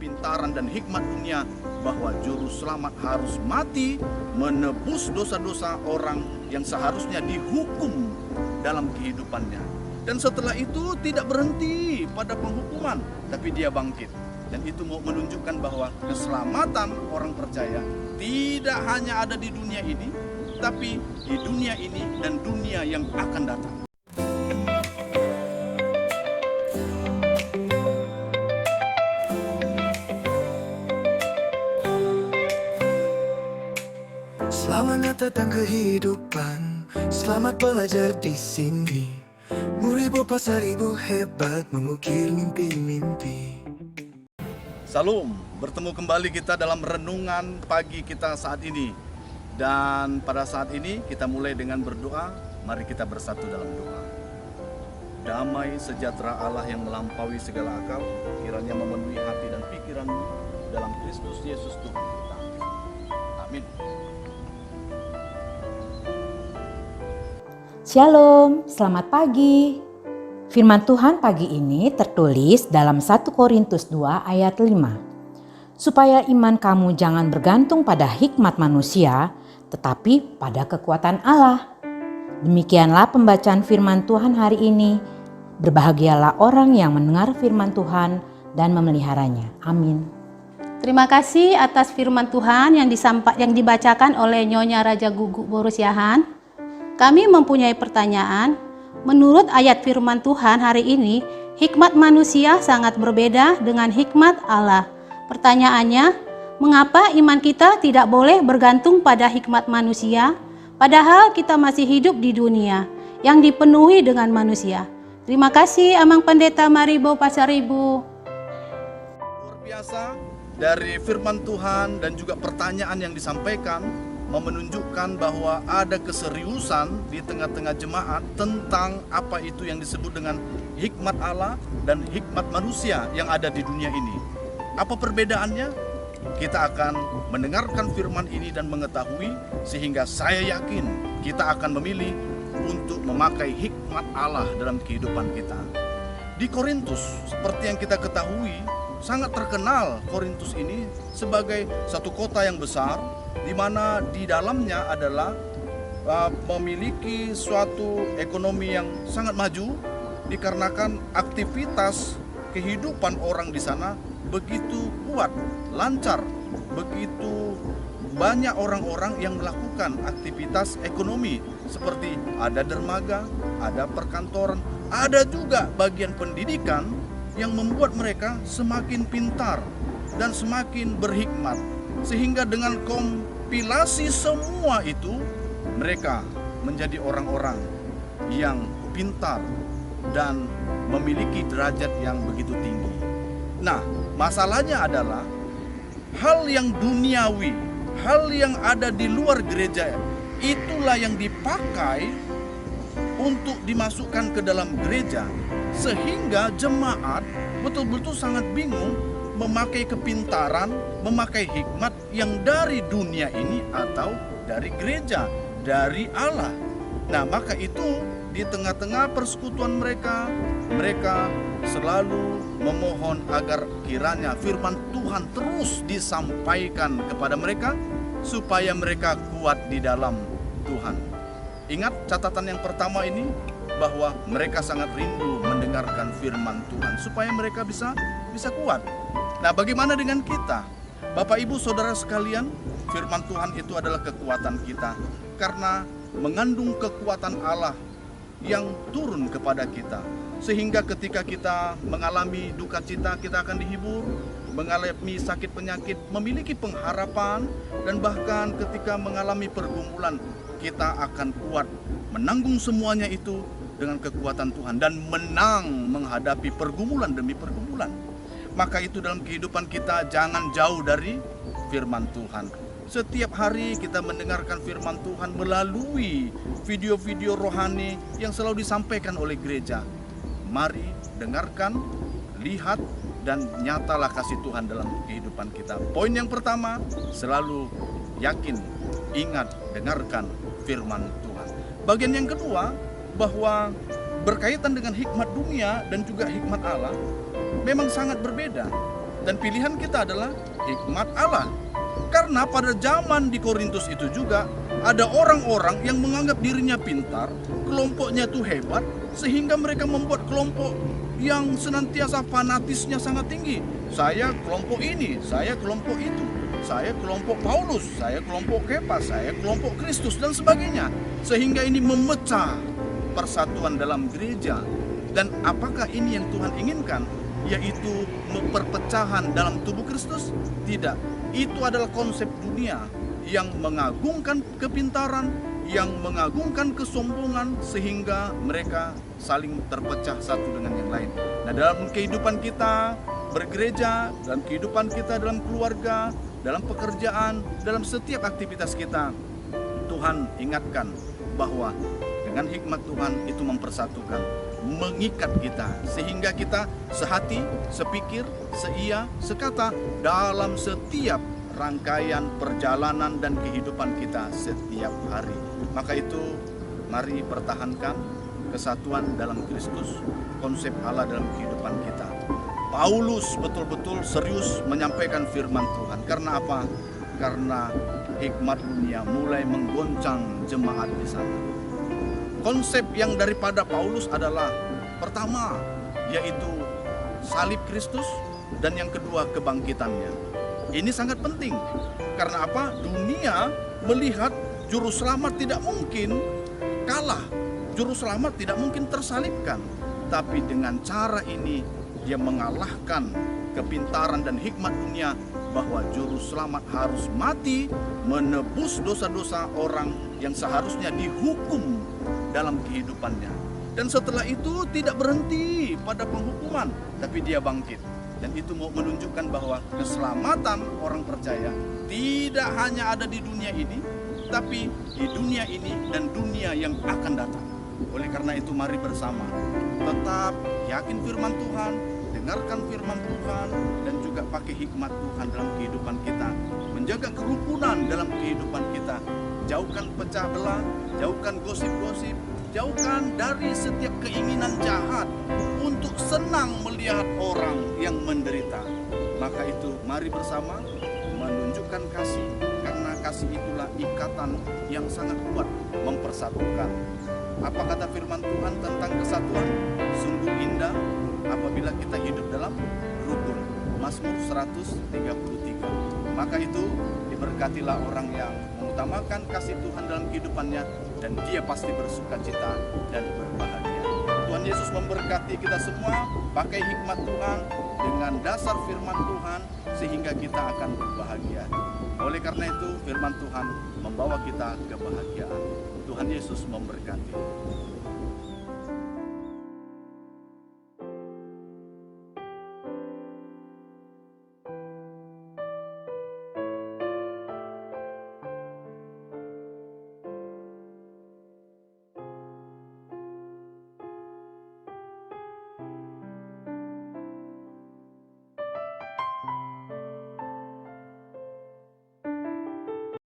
kepintaran dan hikmat dunia, bahwa juru selamat harus mati menebus dosa-dosa orang yang seharusnya dihukum dalam kehidupannya. Dan setelah itu tidak berhenti pada penghukuman, tapi dia bangkit. Dan itu mau menunjukkan bahwa keselamatan orang percaya tidak hanya ada di dunia ini, tapi di dunia ini dan dunia yang akan datang. Selamat datang kehidupan, selamat belajar di sini. Beribu pasar ibu hebat mengukir mimpi-mimpi. Salam, bertemu kembali kita dalam renungan pagi kita saat ini. Dan pada saat ini kita mulai dengan berdoa. Mari kita bersatu dalam doa. Damai sejahtera Allah yang melampaui segala akal kiranya memenuhi hati dan pikiranmu dalam Kristus Yesus Tuhan kita. Amin. Shalom, selamat pagi. Firman Tuhan pagi ini tertulis dalam 1 Korintus 2 ayat 5. Supaya iman kamu jangan bergantung pada hikmat manusia, tetapi pada kekuatan Allah. Demikianlah pembacaan firman Tuhan hari ini. Berbahagialah orang yang mendengar firman Tuhan dan memeliharanya. Amin. Terima kasih atas firman Tuhan yang dibacakan oleh Nyonya Raja Gugu Borusiahan. Kami mempunyai pertanyaan. Menurut ayat firman Tuhan hari ini, hikmat manusia sangat berbeda dengan hikmat Allah. Pertanyaannya, mengapa iman kita tidak boleh bergantung pada hikmat manusia, padahal kita masih hidup di dunia yang dipenuhi dengan manusia? Terima kasih Amang Pendeta Maribo Pasaribu. Luar biasa dari firman Tuhan dan juga pertanyaan yang disampaikan menunjukkan bahwa ada keseriusan di tengah-tengah jemaat tentang apa itu yang disebut dengan hikmat Allah dan hikmat manusia yang ada di dunia ini. Apa perbedaannya? Kita akan mendengarkan firman ini dan mengetahui, sehingga saya yakin kita akan memilih untuk memakai hikmat Allah dalam kehidupan kita. Di Korintus, seperti yang kita ketahui, sangat terkenal Korintus ini sebagai satu kota yang besar, di mana di dalamnya adalah memiliki suatu ekonomi yang sangat maju, dikarenakan aktivitas kehidupan orang di sana begitu kuat, lancar, begitu banyak orang-orang yang melakukan aktivitas ekonomi, seperti ada dermaga, ada perkantoran, ada juga bagian pendidikan yang membuat mereka semakin pintar dan semakin berhikmat. Sehingga dengan kompilasi semua itu, mereka menjadi orang-orang yang pintar dan memiliki derajat yang begitu tinggi. Nah, masalahnya adalah hal yang duniawi, hal yang ada di luar gereja, itulah yang dipakai untuk dimasukkan ke dalam gereja, sehingga jemaat betul-betul sangat bingung memakai kepintaran, memakai hikmat yang dari dunia ini atau dari gereja, dari Allah. Nah, maka itu di tengah-tengah persekutuan mereka selalu memohon agar kiranya firman Tuhan terus disampaikan kepada mereka supaya mereka kuat di dalam Tuhan. Ingat catatan yang pertama ini, bahwa mereka sangat rindu mendengarkan firman Tuhan supaya mereka bisa kuat. Nah, bagaimana dengan kita? Bapak Ibu Saudara sekalian, firman Tuhan itu adalah kekuatan kita karena mengandung kekuatan Allah yang turun kepada kita. Sehingga ketika kita mengalami duka cita, kita akan dihibur, mengalami sakit penyakit, memiliki pengharapan, dan bahkan ketika mengalami pergumulan, kita akan kuat menanggung semuanya itu dengan kekuatan Tuhan dan menang menghadapi pergumulan demi pergumulan. Maka itu dalam kehidupan kita jangan jauh dari firman Tuhan. Setiap hari kita mendengarkan firman Tuhan melalui video-video rohani yang selalu disampaikan oleh gereja. Mari dengarkan, lihat, dan nyatalah kasih Tuhan dalam kehidupan kita. Poin yang pertama, selalu yakin, ingat, dengarkan firman Tuhan. Bagian yang kedua, bahwa berkaitan dengan hikmat dunia dan juga hikmat Allah memang sangat berbeda. Dan pilihan kita adalah hikmat Allah. Karena pada zaman di Korintus itu juga ada orang-orang yang menganggap dirinya pintar, kelompoknya itu hebat, sehingga mereka membuat kelompok yang senantiasa fanatisnya sangat tinggi. Saya kelompok ini, saya kelompok itu, saya kelompok Paulus, saya kelompok Kefas, saya kelompok Kristus dan sebagainya. Sehingga ini memecah persatuan dalam gereja. Dan apakah ini yang Tuhan inginkan? Yaitu perpecahan dalam tubuh Kristus? Tidak. Itu adalah konsep dunia yang mengagungkan kepintaran, yang mengagungkan kesombongan, sehingga mereka saling terpecah satu dengan yang lain. Nah, dalam kehidupan kita bergereja, dalam kehidupan kita dalam keluarga, dalam pekerjaan, dalam setiap aktivitas kita, Tuhan ingatkan bahwa dengan hikmat Tuhan itu mempersatukan, mengikat kita, sehingga kita sehati, sepikir, seia, sekata dalam setiap rangkaian perjalanan dan kehidupan kita setiap hari. Maka itu mari pertahankan kesatuan dalam Kristus, konsep Allah dalam kehidupan kita. Paulus betul-betul serius menyampaikan firman Tuhan. Karena apa? Karena hikmat dunia mulai menggoncang jemaat di sana. Konsep yang daripada Paulus adalah pertama, yaitu salib Kristus, dan yang kedua kebangkitannya. Ini sangat penting. Karena apa? Dunia melihat juru selamat tidak mungkin kalah. Juru selamat tidak mungkin tersalibkan. Tapi dengan cara ini dia mengalahkan kepintaran dan hikmat dunia bahwa juru selamat harus mati menebus dosa-dosa orang yang seharusnya dihukum dalam kehidupannya. Dan setelah itu tidak berhenti pada penghukuman, tapi dia bangkit. Dan itu mau menunjukkan bahwa keselamatan orang percaya tidak hanya ada di dunia ini, tapi di dunia ini dan dunia yang akan datang. Oleh karena itu mari bersama tetap yakin firman Tuhan, dengarkan firman Tuhan, dan juga pakai hikmat Tuhan dalam kehidupan kita, menjaga kerukunan dalam kehidupan kita, jauhkan pecah belah, jauhkan gosip-gosip, jauhkan dari setiap keinginan jahat untuk senang melihat orang yang menderita. Maka itu mari bersama menunjukkan kasih, karena kasih itulah ikatan yang sangat kuat mempersatukan. Apa kata firman Tuhan tentang kesatuan? Sungguh indah apabila kita hidup dalam rukun. Mazmur 133. Maka itu diberkatilah orang yang mengutamakan kasih Tuhan dalam kehidupannya, dan dia pasti bersuka cita dan berbahagia. Tuhan Yesus memberkati kita semua, pakai hikmat Tuhan dengan dasar firman Tuhan, sehingga kita akan berbahagia. Oleh karena itu firman Tuhan membawa kita kebahagiaan. Tuhan Yesus memberkati.